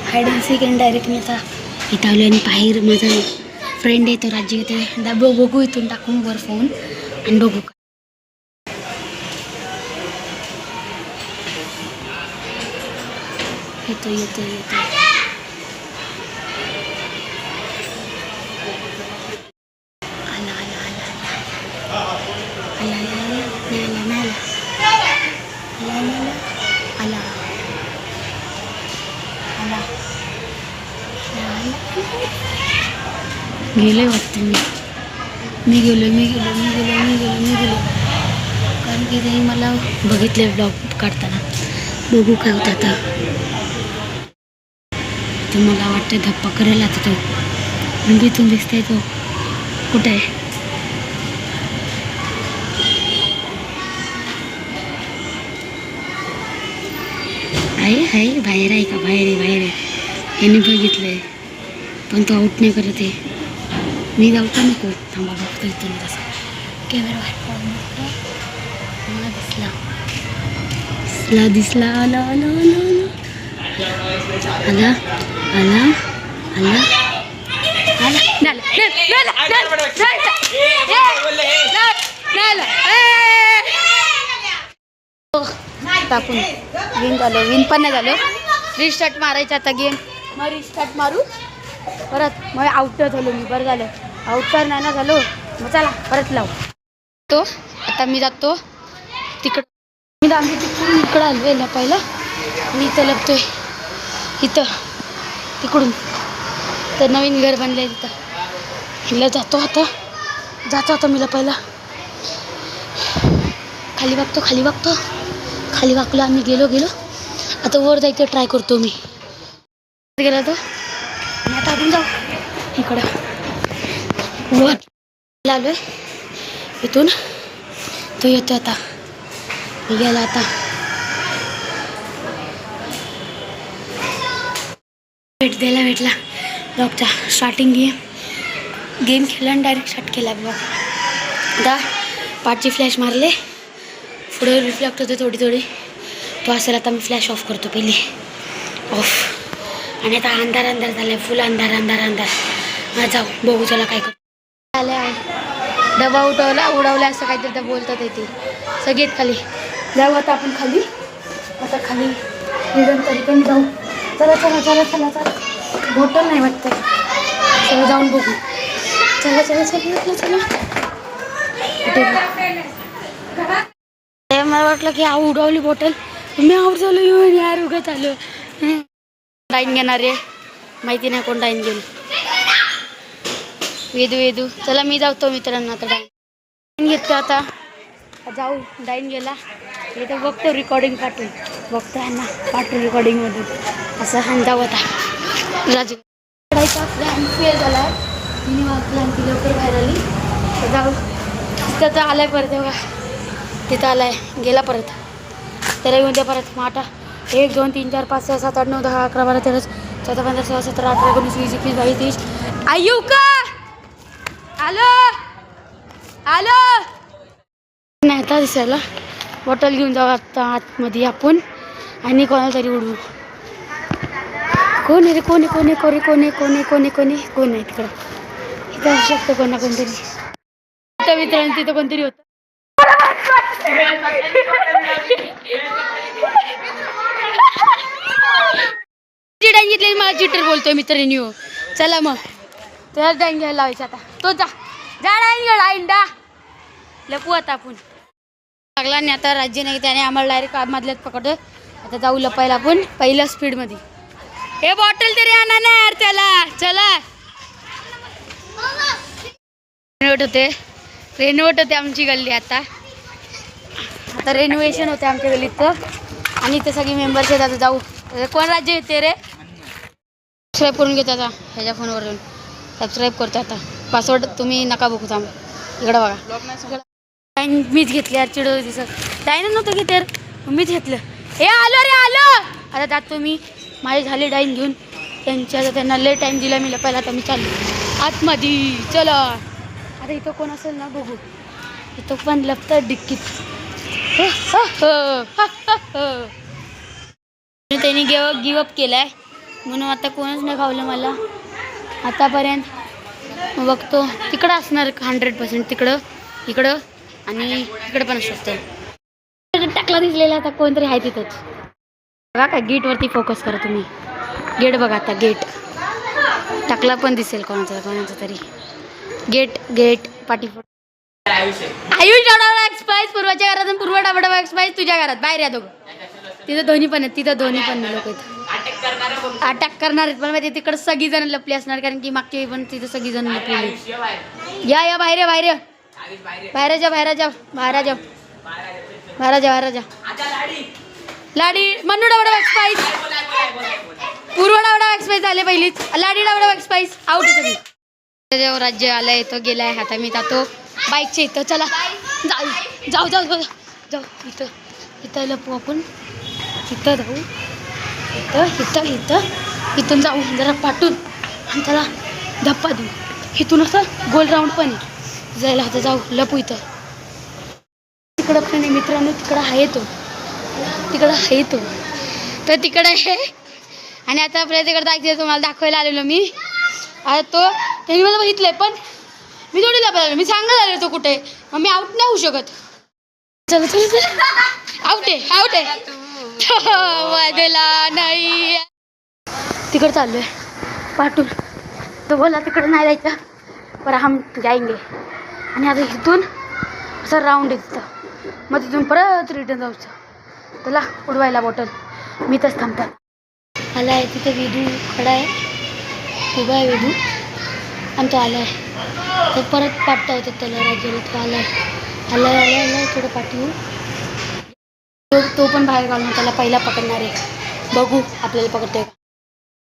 Hide and seek and direct मी आता इथं आलो आणि बाहेर माझा फ्रेंड आहे तो राज्य येते बघू इथून टाकून वर फोन आणि बघू येतो येतो येतो आला आला आला आला आला आला आला आला गेले वाटते मी गेलो कारण की ते मला बघितले ब्लॉग काढताना बघू काय होतं आता तो मला वाटतं धप्पा करायला आता तो म्हणजे इथून दिसतंय तो कुठे आहे आहे बाहेर आहे का बाहेर आहे यांनी बघितलंय पण तो आऊट नाही करत आहे मी जाऊ का नको थांबा बघतो इथून तसं कॅमेरा बाहेर दिसला आला आला आला आला आला टाकून गेम झालं विन पण नाही झालं रिस्टार्ट मारायचं आता गेम मग रिस्टार्ट मारू परत मग आउट झालो मी बरं झालं आउट तर नाही ना झालो मग चला परत लावू तो आता मी जातो तिकडं मी आम्ही तिकडून इकडं आलो ना पहिला मी इथं लपतोय इथं तिकडून तर नवीन घर बनलं आहे तिथं हिला जातो आता मीला पहिला खाली बघतो खाली वाकलो आम्ही गेलो आता वर जायचं ट्राय करतो मी गेला तो आणि आता आपण जाऊ इकडं वर आलोय इथून तो येतो आता मी गेला आता भेटला ब्लॉगचा स्टार्टिंग गेम खेळला आणि डायरेक्ट स्टार्ट केला ब्लॉग आता पाठची फ्लॅश मारले पुढे रिफ्लेक्ट होते थोडी तो असेल आता मी फ्लॅश ऑफ करतो पहिली ऑफ आणि आता अंधार झाला फुल अंधार जाऊ बघू चला काय करतो आलं डबा उडवला असं काहीतरी त्या बोलतात येते सगळेत खाली जाऊ आता आपण खाली निदान तरी पण जाऊ चला बॉटल नाही वाटतं चला जाऊन बघू चला मला वाटलं की उडवली बॉटल मी आऊट झालो येऊन यार उगत आलो डाईन घेणार आहे माहिती नाही कोण डाईन घेईल वेदू चला मी जातो मित्रांना आता डाईन घेतो आता जाऊ डाईन गेला इथं बघतो रेकॉर्डिंग बघतो ह्यांना रेकॉर्डिंगमधून असं हां जाऊ आता राजू चढायचा प्लॅन फेल झाला तिने प्लॅन ती लवकर बाहेर आली तर जाऊ तिथं तर आलाय परत बघा तिथं आलाय गेला परत त्याला येऊन द्या परत मग आता 1 2 3 4 5 6 7 8 9 10 11 12 13 14 15 16 17 18 19 20 21 22 23 आयु का आलो नाही आता दिसायला बॉटल घेऊन जाऊ आता आतमध्ये आपण आणि कोणाला तरी उडवू कोण आहे तिकडं इथं असू शकतं कोणतरी मित्रांनो तिथं कोणतरी होतं डाईन घेतली मला चिटर बोलतोय मित्रांनो चला मग त्याला डाईन घ्यायला लावायचं आता तो जा डाईन घ्या डाईंडा लपू आता आपण लागला नाही आता राज्य नाही त्याने आम्हाला डायरेक्ट मधल्यात पकडतोय आता जाऊ लपायला आपण पहिल्या स्पीडमध्ये हे बॉटल तरी आणा ना यार त्याला चला रेनोवेट होते आमची गल्ली आता रेनोव्हेशन होते आमच्या गल्लीत आणि इथे सगळी मेंबर्स आहेत आता जाऊ कोण राज्य येते रे सबस्क्राईब करून घेतो आता ह्याच्या फोनवरून सबस्क्राईब करतो आता पासवर्ड तुम्ही नका बघू थांब इकडं बघा टाईन मीच घेतली यार चिडवली दिसत टाईन नव्हतं की तर मीच घेतलं हे आलो आता जातो मी माझी झाली डाईन घेऊन त्यांना लय टाईम दिला मी लपायला आता मी चाललो आतमध्ये चला आता इथं कोण असेल ना बघू इथं पण लपतं डिक्कीत त्यांनी गिवअप केलाय म्हणून आता कोणच नाही खावलं मला आतापर्यंत. मग बघतो तिकडं असणार 100% तिकडं इकडं आणि इकडं पण असू शकतं. टाकला दिसलेला आता कोणतरी आहे तिथंच बघा. काय गेटवरती फोकस करा तुम्ही. गेट बघा आता गेट टाकला पण दिसेल कोणाचा तरी. गेट पाठीफोट. आयुष डावडा एक्सप्राइज पूर्वाच्या घरात पूर्व डावडा एक्सप्राइज तुझ्या घरात बाहेर या दोघं. तिथं दोन्ही पण आहेत. तिथं दोन्ही पण लोक आहेत. अटॅक करणार आहेत पण माहिती तिकडं सगळी जण लपली असणार कारण की मागच्या वेळी पण तिथं सगळी जण लपली. या बाहेर जा. लाडी मन्नू डावडा एक्सप्राइज पूर्व डावडा एक्सप्राइज झाले पहिलीच. लाडी डावडा एक्सप्राइज आउट आहे सगळी. जेव्हा राज्य आलाय तो गेलाय. आता मी जातो बाईकच्या इथं. चला जाऊ इथं लपू आपण. इथं जाऊ इथून जाऊ जरा पाठून आणि त्याला धप्पा देऊ. इथून असं गोल राऊंड पण आहे जायला. आता जाऊ लपू इथं. तिकडं पण मित्रांनो तिकडं आहे तो तर तिकडं आहे. आणि आता आपल्याला तिकडं जायचं तुम्हाला दाखवायला आलेलो मी. आता तो त्यांनी मला बघितलंय पण मी थोडी लपायला आलो. मी सांगायला आलो तो कुठे. मग मी आउट नाही होऊ शकत. चल आउट आहे वागला नाही. तिकडं चाललोय पाठून. तो बोला तिकडं नाही जायचं पर हम जाएंगे. आणि आता इथून असं राऊंड येतं मग तिथून परत रिटर्न जाऊचं. त्याला उडवायला बॉटल मी तच थांबतात. आला आहे तिथं वेदू खडा आहे. उभा आहे वेदू आणि तो आला आहे. तो परत पाठता होतं त्याला राज्याला. तो आलाय थोडं पाठवू. तो पण बाहेर घालून त्याला पहिला पकडणार आहे. बघू आपल्याला पकडतोय का.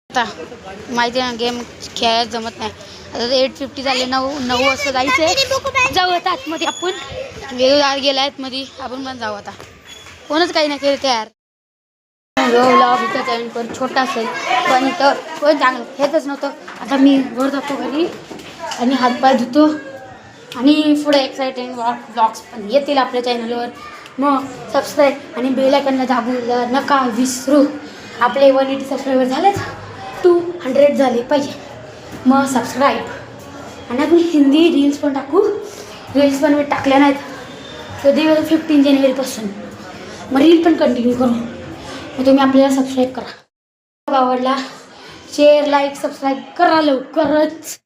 आता माहिती आहे ना गेम खेळायला जमत नाही. आता 8:50 झाले. 9 वाजता जायचं. जाऊ आता आतमध्ये आपण. वेगवेगळ्या गेला आतमध्ये आपण पण जाऊ आता. कोणच काही नाही केलं तयार. व्लॉग इथं पण छोटा असेल पण इथं कोण चांगलं हेच नव्हतं. आता मी वर जातो घरी आणि हातपाय धुतो आणि पुढे एक्साइटिंग व्लॉग्स पण येतील आपल्या चॅनलवर. मग सबस्क्राईब आणि बेल आयकॉनला दाबूला नका विसरू. आपले 180 सबस्क्रायबर झालेच. 200 झाले पाहिजे. मग सबस्क्राईब. आणि आपण हिंदी रील्स पण टाकू. रील्स पण मी टाकल्या नाहीत कधी 15 जानेवारीपासून. मग रील पण कंटिन्यू करू. मग तुम्ही आपल्याला सबस्क्राईब करा. आवडला शेअर लाईक सबस्क्राईब करा लवकरच.